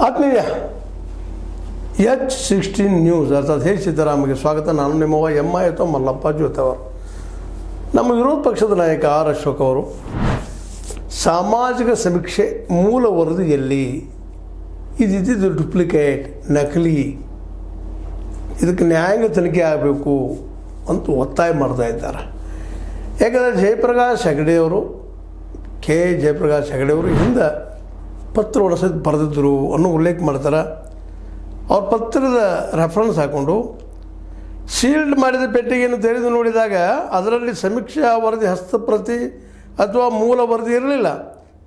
ಆತ್ಮೀಯ H16 news ಅರ್ಥಾತ್ ಹೇ ಸಿದ್ದರಾಮಗೆ ಸ್ವಾಗತ. ನಾನು ನಿಮ್ಮವ ಎಂ.ಐ. ಅಥವಾ ಮಲ್ಲಪ್ಪ ಜೋತವರು. ನಮ್ಮ ವಿರೋಧ ಪಕ್ಷದ ನಾಯಕ ಆರ್ ಅಶೋಕ್ ಅವರು ಸಾಮಾಜಿಕ ಸಮೀಕ್ಷೆ ಮೂಲ ವರದಿಯಲ್ಲಿ ಇದಿದ್ದು ಡುಪ್ಲಿಕೇಟ್, ನಕಲಿ, ಇದಕ್ಕೆ ನ್ಯಾಯಾಂಗ ತನಿಖೆ ಆಗಬೇಕು ಅಂತ ಒತ್ತಾಯ ಮಾಡ್ತಾ ಇದ್ದಾರೆ. ಯಾಕಂದರೆ ಜಯಪ್ರಕಾಶ್ ಹೆಗಡೆಯವರು ಜಯಪ್ರಕಾಶ್ ಹೆಗಡೆಯವರು ಹಿಂದೆ ಪತ್ರವನ್ನು ಸಹಿತ ಬರೆದಿದ್ದರು ಅನ್ನೋ ಉಲ್ಲೇಖ ಮಾಡ್ತಾರೆ. ಅವ್ರ ಪತ್ರದ ರೆಫರೆನ್ಸ್ ಹಾಕ್ಕೊಂಡು ಸೀಲ್ಡ್ ಮಾಡಿದ ಪೆಟ್ಟಿಗೆಯನ್ನು ತೆರೆದು ನೋಡಿದಾಗ ಅದರಲ್ಲಿ ಸಮೀಕ್ಷಾ ವರದಿ ಹಸ್ತಪ್ರತಿ ಅಥವಾ ಮೂಲ ವರದಿ ಇರಲಿಲ್ಲ.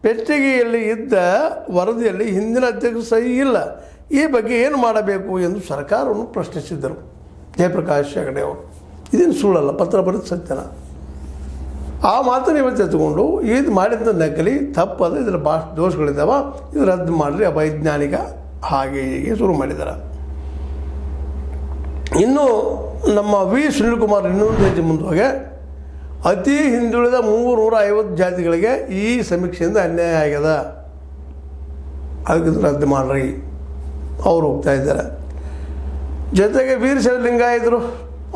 ಪೆಟ್ಟಿಗೆಯಲ್ಲಿ ಇದ್ದ ವರದಿಯಲ್ಲಿ ಹಿಂದಿನ ಅಧ್ಯಕ್ಷ ಸಹಿ ಇಲ್ಲ. ಈ ಬಗ್ಗೆ ಏನು ಮಾಡಬೇಕು ಎಂದು ಸರ್ಕಾರವನ್ನು ಪ್ರಶ್ನಿಸಿದ್ದರು ಜಯಪ್ರಕಾಶ್ ಹೆಗಡೆಯವರು. ಇದೇನು ಸುಳ್ಳಲ್ಲ, ಪತ್ರ ಬರೆದು ಸತ್ಯನ. ಆ ಮಾತನ್ನು ಇವತ್ತು ಎತ್ತುಕೊಂಡು ಇದು ಮಾಡಿದ ನಕಲಿ ತಪ್ಪದ, ಇದರ ದೋಷಗಳಿದ್ದಾವೆ, ಇದು ರದ್ದು ಮಾಡಿರಿ, ಅವೈಜ್ಞಾನಿಕ, ಹಾಗೆ ಹೀಗೆ ಶುರು ಮಾಡಿದ್ದಾರೆ. ಇನ್ನು ನಮ್ಮ ವಿ ಸುನಿಲ್ ಕುಮಾರ್ ಇನ್ನೊಂದು ಹೆಜ್ಜೆ ಮುಂದೋಗಿ ಅತಿ ಹಿಂದುಳಿದ 350 ಜಾತಿಗಳಿಗೆ ಈ ಸಮೀಕ್ಷೆಯಿಂದ ಅನ್ಯಾಯ ಆಗ್ಯದ, ಅದಕ್ಕೆ ರದ್ದು ಮಾಡ್ರಿ ಅವರು ಹೋಗ್ತಾ ಇದ್ದಾರೆ. ಜೊತೆಗೆ ವೀರಶೈವ ಲಿಂಗಾಯತರು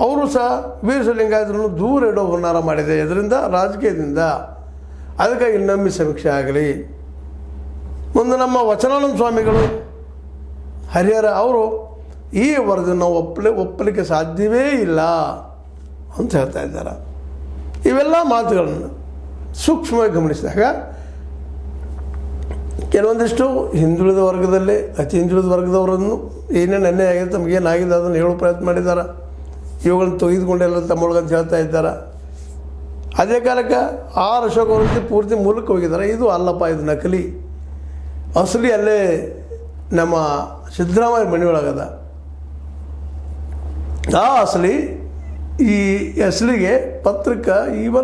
ಅವರು ಸಹ ವೀರಶೈವ ಲಿಂಗಾಯತರನ್ನು ದೂರ ಇಡೋ ಹುನ್ನಾರ ಮಾಡಿದೆ ಇದರಿಂದ, ರಾಜಕೀಯದಿಂದ. ಅದಕ್ಕಾಗಿ ಇನ್ನೊಮ್ಮೆ ಸಮೀಕ್ಷೆ ಆಗಲಿ. ಮುಂದೆ ನಮ್ಮ ವಚನಾನಂದ ಸ್ವಾಮಿಗಳು ಹರಿಹರ ಅವರು ಈ ವರದಿಯನ್ನು ಒಪ್ಪಲಿಕ್ಕೆ ಸಾಧ್ಯವೇ ಇಲ್ಲ ಅಂತ ಹೇಳ್ತಾ ಇದ್ದಾರೆ. ಇವೆಲ್ಲ ಮಾತುಗಳನ್ನು ಸೂಕ್ಷ್ಮವಾಗಿ ಗಮನಿಸಿದಾಗ ಕೆಲವೊಂದಿಷ್ಟು ಹಿಂದುಳಿದ ವರ್ಗದಲ್ಲಿ ಅತಿ ಹಿಂದುಳಿದ ವರ್ಗದವರನ್ನು ಏನೇನು ಅನ್ಯಾಯ ಆಗಿದೆ, ತಮಗೇನಾಗಿದೆ ಅದನ್ನು ಹೇಳೋ ಪ್ರಯತ್ನ ಮಾಡಿದ್ದಾರೆ. ಇವುಗಳನ್ನು ತೆಗೆದುಕೊಂಡೆಲ್ಲ ತಮ್ಮೊಳಗಂತ ಹೇಳ್ತಾ ಇದ್ದಾರೆ. ಅದೇ ಕಾಲಕ್ಕೆ ಆರ್ ಅಶೋಕ್ ಅವರಂತೆ ಪೂರ್ತಿ ಮೂಲಕ್ಕೆ ಹೋಗಿದ್ದಾರೆ. ಇದು ಅಲ್ಲಪ್ಪ, ಇದು ನಕಲಿ, ಅಸಲಿ ಅಲ್ಲೇ ನಮ್ಮ ಸಿದ್ದರಾಮಯ್ಯ ಮನೆಯೊಳಗದ. ಆ ಅಸಲಿ ಈ ಅಸಲಿಗೆ ಪತ್ರಕ್ಕೆ